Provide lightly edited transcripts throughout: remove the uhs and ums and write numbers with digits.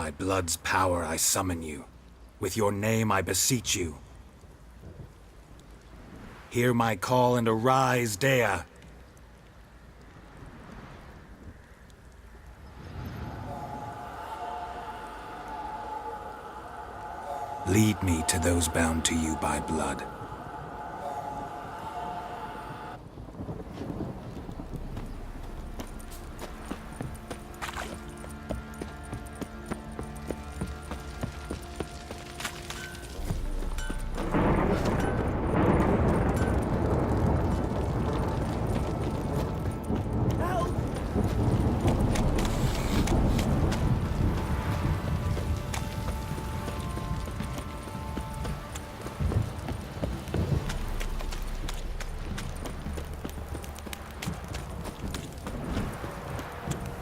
By blood's power I summon you. With your name I beseech you. Hear my call and arise, Dea. Lead me to those bound to you by blood.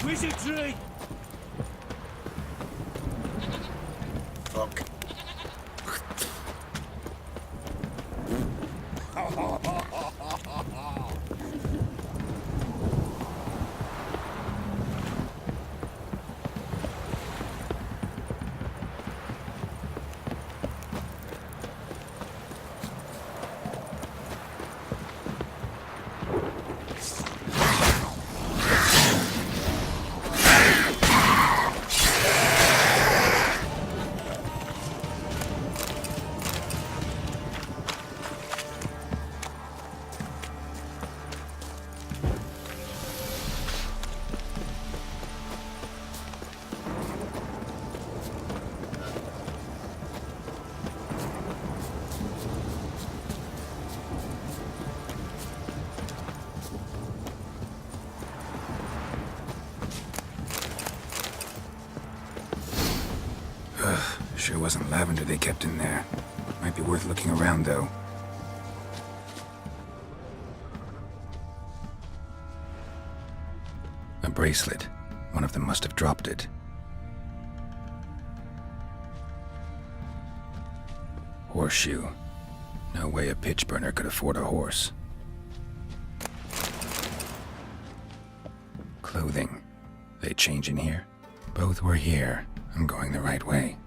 Wizardry! Fuck. Sure wasn't lavender they kept in there. Might be worth looking around, though. A bracelet. One of them must have dropped it. Horseshoe. No way a pitch burner could afford a horse. Clothing. They change in here? Both were here. I'm going the right way.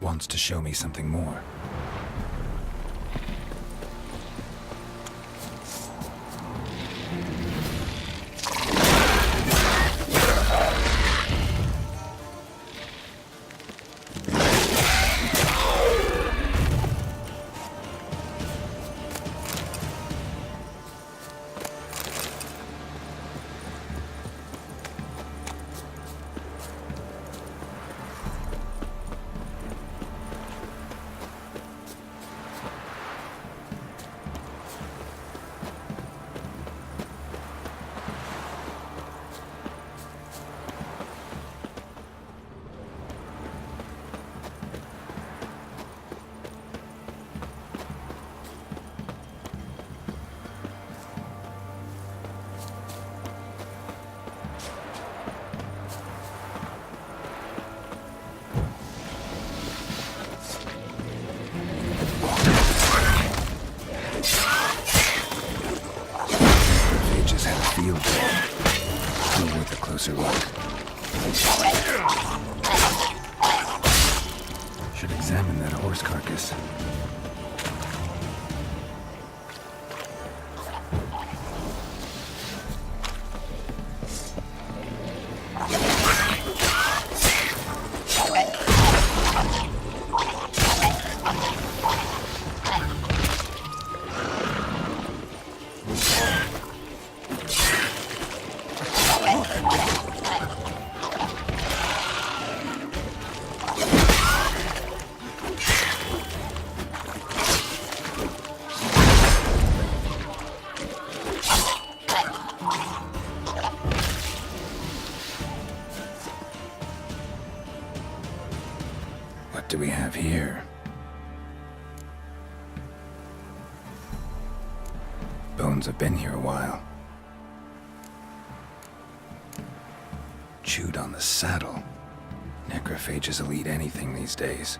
Wants to show me something more. With a closer look. Should examine that horse carcass. What do we have here? Bones have been here a while. Chewed on the saddle. Necrophages will eat anything these days.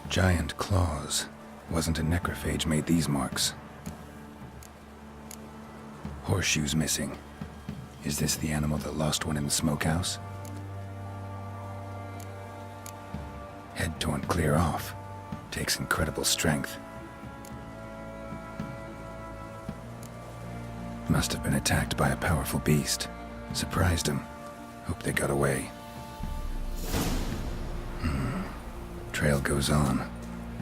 Giant claws. Wasn't a necrophage made these marks. Horseshoes missing. Is this the animal that lost one in the smokehouse? Head torn clear off. Takes incredible strength. Must have been attacked by a powerful beast. Surprised him. Hope they got away. Trail goes on.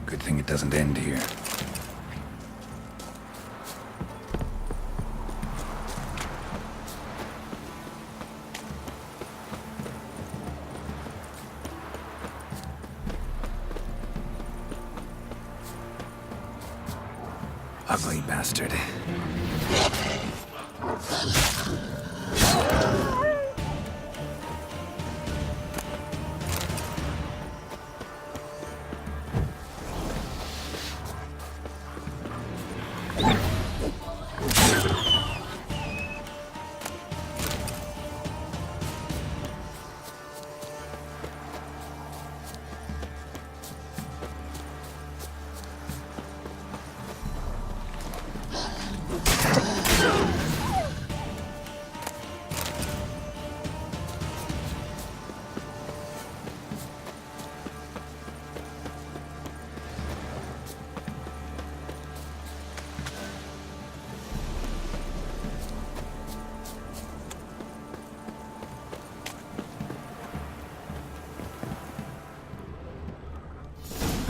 Good thing it doesn't end here. Ugly bastard.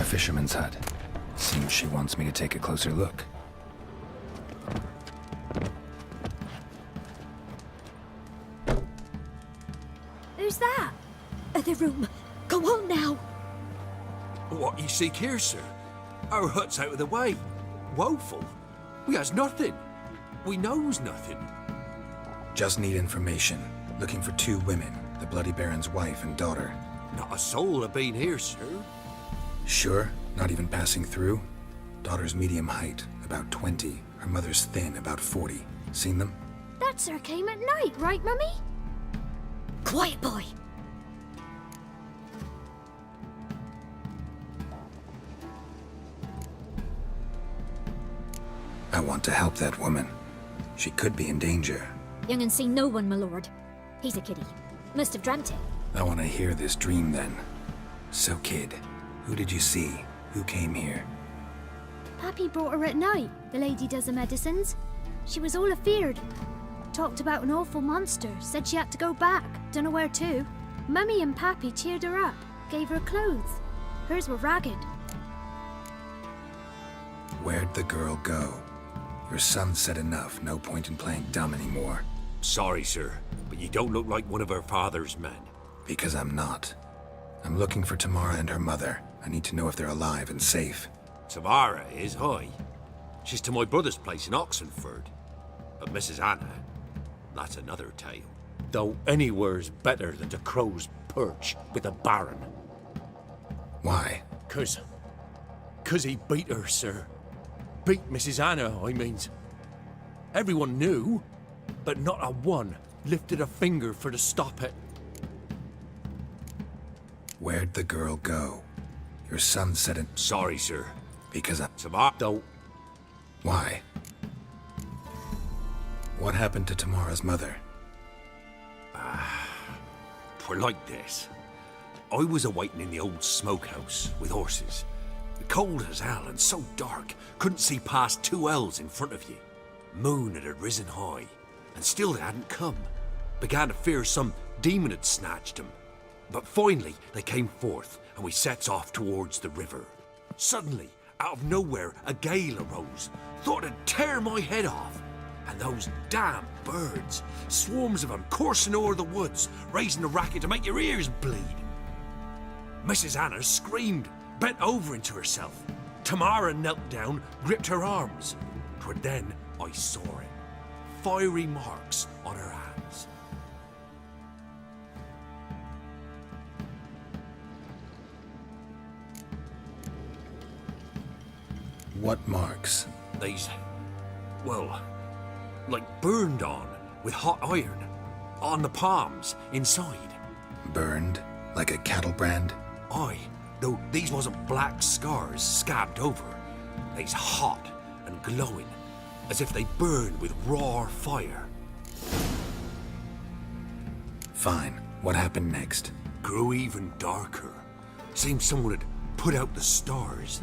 Fisherman's hut. Seems she wants me to take a closer look. Who's that? Other room. Go on now. What you seek here, sir? Our hut's out of the way. Woeful. We has nothing. We knows nothing. Just need information. Looking for 2 women, the Bloody Baron's wife and daughter. Not a soul have been here, sir. Sure? Not even passing through? Daughter's medium height, about 20. Her mother's thin, about 40. Seen them? That sir came at night, right, Mummy? Quiet, boy. I want to help that woman. She could be in danger. Young and seen no one, my lord. He's a kiddie. Must have dreamt it. I want to hear this dream then. So, kid, who did you see? Who came here? Pappy brought her at night. The lady does the medicines. She was all afeared. Talked about an awful monster. Said she had to go back. Dunno where to. Mummy and Pappy cheered her up. Gave her clothes. Hers were ragged. Where'd the girl go? Your son said enough. No point in playing dumb anymore. Sorry, sir, but you don't look like one of her father's men. Because I'm not. I'm looking for Tamara and her mother. I need to know if they're alive and safe. Tamara is, hi. She's to my brother's place in Oxenford. But Mrs. Anna, that's another tale. Though anywhere's better than the Crow's Perch with the Baron. Why? 'Cause he beat her, sir. Beat Mrs. Anna, I means. Everyone knew, but not a one lifted a finger for to stop it. Where'd the girl go? Your son said it. Sorry, sir. Because I... Tamara, though. Why? What happened to Tamara's mother? Twere like this. I was awaiting in the old smokehouse with horses. Cold as hell and so dark, couldn't see past 2 ells in front of you. Moon had risen high, and still they hadn't come. Began to fear some demon had snatched them. But finally they came forth, and we sets off towards the river. Suddenly, out of nowhere, a gale arose. Thought it'd tear my head off. And those damn birds, swarms of them coursing o'er the woods, raising a racket to make your ears bleed. Mrs. Anna screamed, bent over into herself. Tamara knelt down, gripped her arms. 'Twere then I saw it. Fiery marks on her hands. What marks? These, well, like burned on with hot iron. On the palms, inside. Burned? Like a cattle brand? Aye, though these wasn't black scars scabbed over. They's hot and glowing, as if they burned with raw fire. Fine. What happened next? Grew even darker. Seemed someone had put out the stars.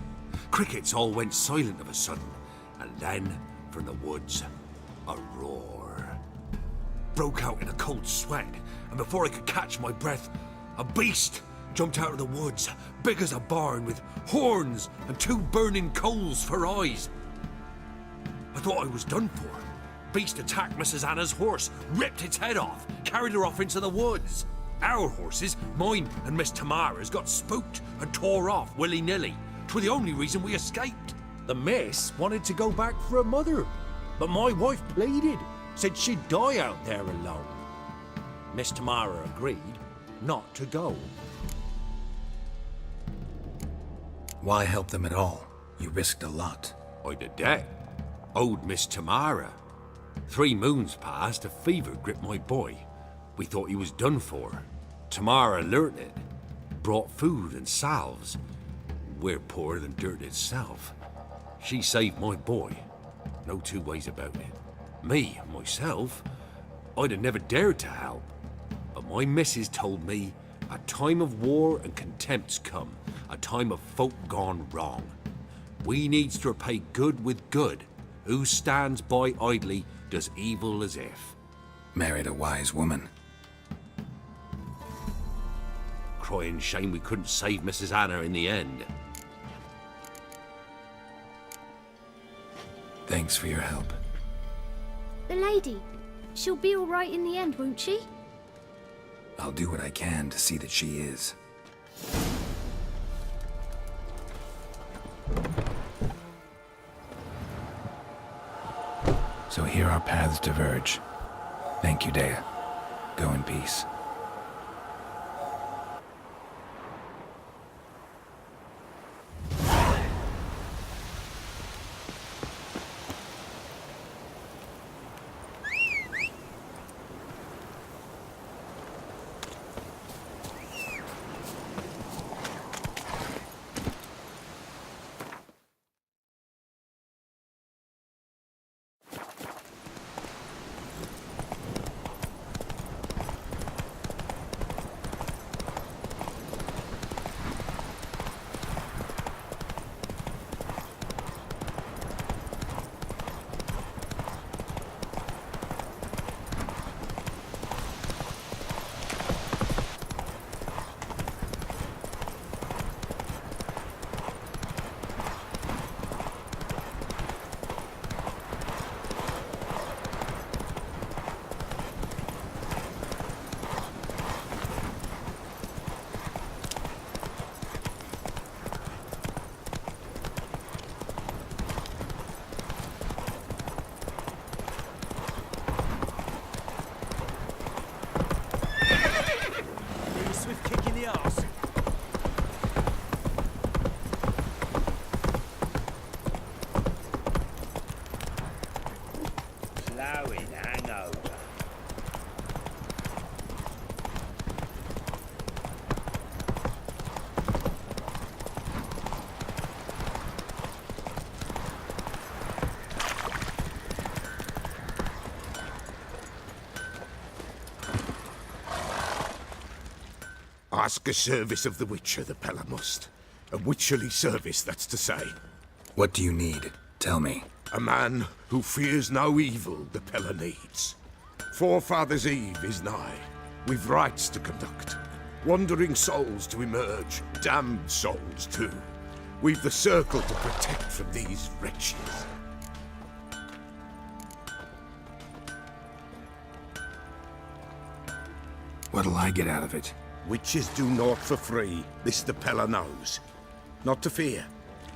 Crickets all went silent of a sudden, and then, from the woods, a roar. Broke out in a cold sweat, and before I could catch my breath, a beast jumped out of the woods, big as a barn, with horns and 2 burning coals for eyes. I thought I was done for. Beast attacked Mrs. Anna's horse, ripped its head off, carried her off into the woods. Our horses, mine and Miss Tamara's, got spooked and tore off willy-nilly. 'Twere the only reason we escaped. The miss wanted to go back for her mother, but my wife pleaded, said she'd die out there alone. Miss Tamara agreed not to go. Why help them at all? You risked a lot. I'd a debt. Owed Miss Tamara. 3 moons passed, a fever gripped my boy. We thought he was done for. Tamara learnt it. Brought food and salves. We're poorer than dirt itself. She saved my boy. No 2 ways about it. Me, myself, I'd have never dared to help. But my missus told me a time of war and contempt's come. A time of folk gone wrong. We needs to repay good with good. Who stands by idly does evil as if. Married a wise woman. Crying shame we couldn't save Mrs. Anna in the end. Thanks for your help. The lady. She'll be all right in the end, won't she? I'll do what I can to see that she is. So here our paths diverge. Thank you, Dea. Go in peace. Ask a service of the Witcher, the Pella must. A witcherly service, that's to say. What do you need? Tell me. A man who fears no evil the Pella needs. Forefathers' Eve is nigh. We've rites to conduct. Wandering souls to emerge. Damned souls, too. We've the circle to protect from these wretches. What'll I get out of it? Witches do naught for free, this the Pella knows. Not to fear.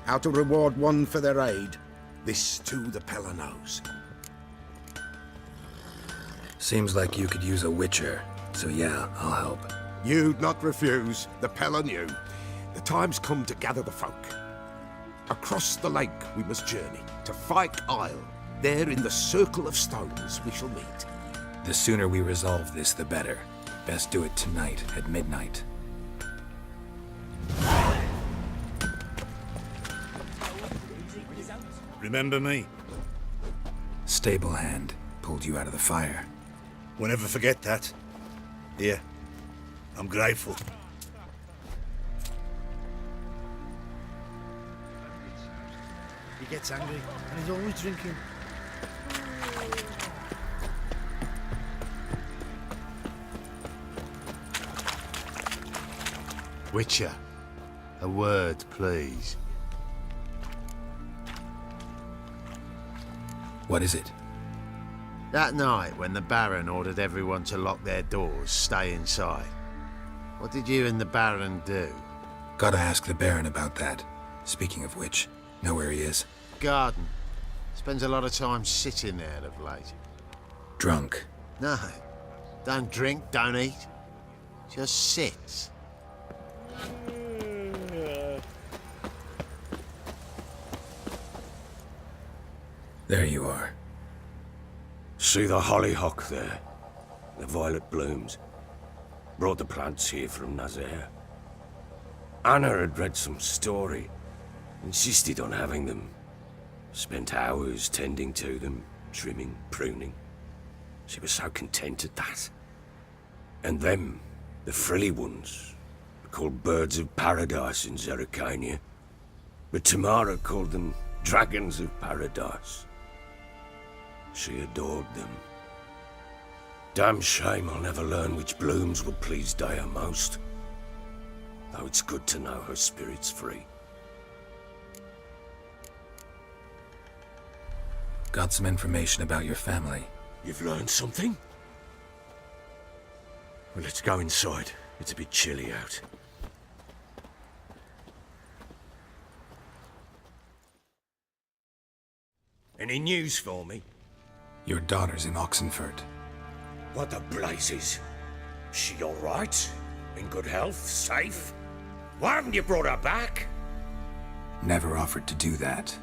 How to reward one for their aid, this too the Pella knows. Seems like you could use a witcher, so yeah, I'll help. You'd not refuse, the Pella knew. The time's come to gather the folk. Across the lake we must journey, to Fyke Isle. There in the circle of stones we shall meet. The sooner we resolve this, the better. Best do it tonight at midnight. Remember me? Stable hand pulled you out of the fire. We'll never forget that. Here. I'm grateful. He gets angry, and he's always drinking. Witcher, a word, please. What is it? That night when the Baron ordered everyone to lock their doors, stay inside. What did you and the Baron do? Gotta ask the Baron about that. Speaking of which, know where he is? Garden. Spends a lot of time sitting there of late. Drunk. No. Don't drink, don't eat. Just sits. There you are. See the hollyhock there? The violet blooms. Brought the plants here from Nazaire. Anna had read some story. Insisted on having them. Spent hours tending to them, trimming, pruning. She was so content at that. And them, the frilly ones, are called birds of paradise in Zerrikania. But Tamara called them dragons of paradise. She adored them. Damn shame I'll never learn which blooms would please Dea most. Though it's good to know her spirit's free. Got some information about your family. You've learned something? Well, let's go inside. It's a bit chilly out. Any news for me? Your daughter's in Oxenfurt. What the blazes? She all right? In good health? Safe? Why haven't you brought her back? Never offered to do that.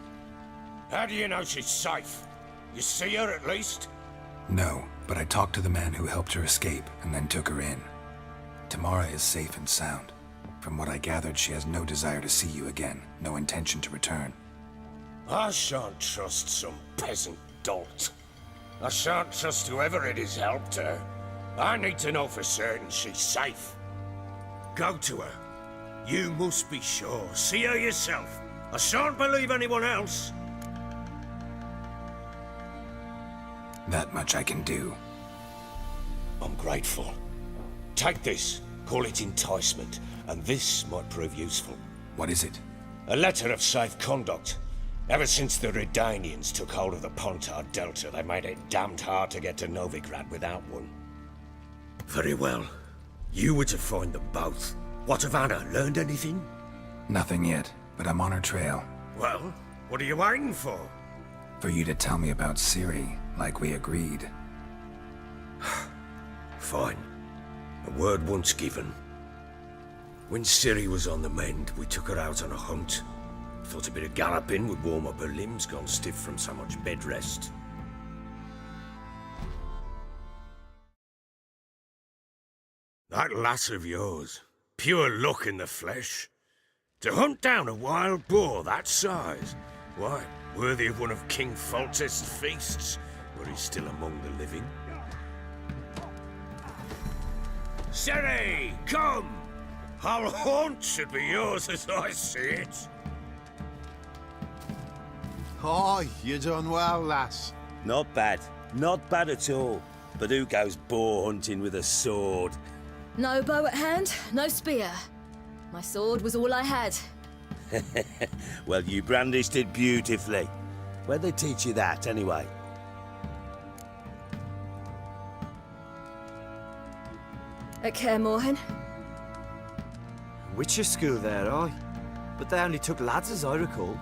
How do you know she's safe? You see her at least? No, but I talked to the man who helped her escape and then took her in. Tamara is safe and sound. From what I gathered, she has no desire to see you again, no intention to return. I shan't trust some peasant dolt. I shan't trust whoever it is helped her. I need to know for certain she's safe. Go to her. You must be sure. See her yourself. I shan't believe anyone else. That much I can do. I'm grateful. Take this. Call it enticement. And this might prove useful. What is it? A letter of safe conduct. Ever since the Redanians took hold of the Pontar Delta, they made it damned hard to get to Novigrad without one. Very well. You were to find them both. What of Anna? Learned anything? Nothing yet, but I'm on her trail. Well, what are you waiting for? For you to tell me about Ciri, like we agreed. Fine. A word once given. When Ciri was on the mend, we took her out on a hunt. Thought a bit of galloping would warm up her limbs, gone stiff from so much bed rest. That lass of yours, pure luck in the flesh. To hunt down a wild boar that size, why, worthy of one of King Foltest's feasts, were he still among the living. Ciri, come! Our haunt should be yours as I see it. Hi, you done well, lass. Not bad. Not bad at all. But who goes boar hunting with a sword? No bow at hand, no spear. My sword was all I had. Well, you brandished it beautifully. Where'd they teach you that, anyway? At Kaer Morhen. Witcher school there, aye. But they only took lads as I recall.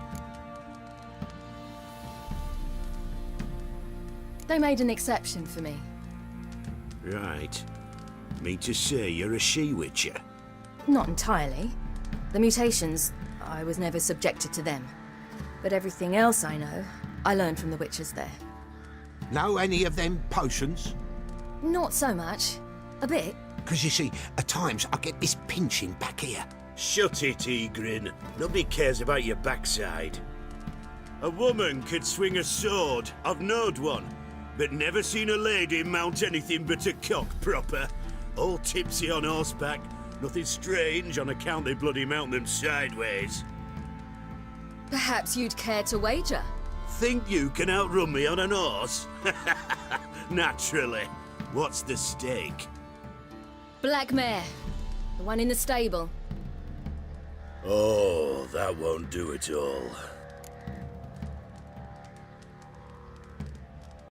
They made an exception for me. Right. Mean to say you're a she-witcher? Not entirely. The mutations, I was never subjected to them. But everything else I know, I learned from the witches there. Know any of them potions? Not so much. A bit. Because you see, at times I get this pinching back here. Shut it, Egrin. Nobody cares about your backside. A woman could swing a sword. I've knowed one. But never seen a lady mount anything but a cock proper. All tipsy on horseback. Nothing strange on account they bloody mount them sideways. Perhaps you'd care to wager? Think you can outrun me on an horse? Naturally. What's the stake? Black mare. The one in the stable. Oh, that won't do it all.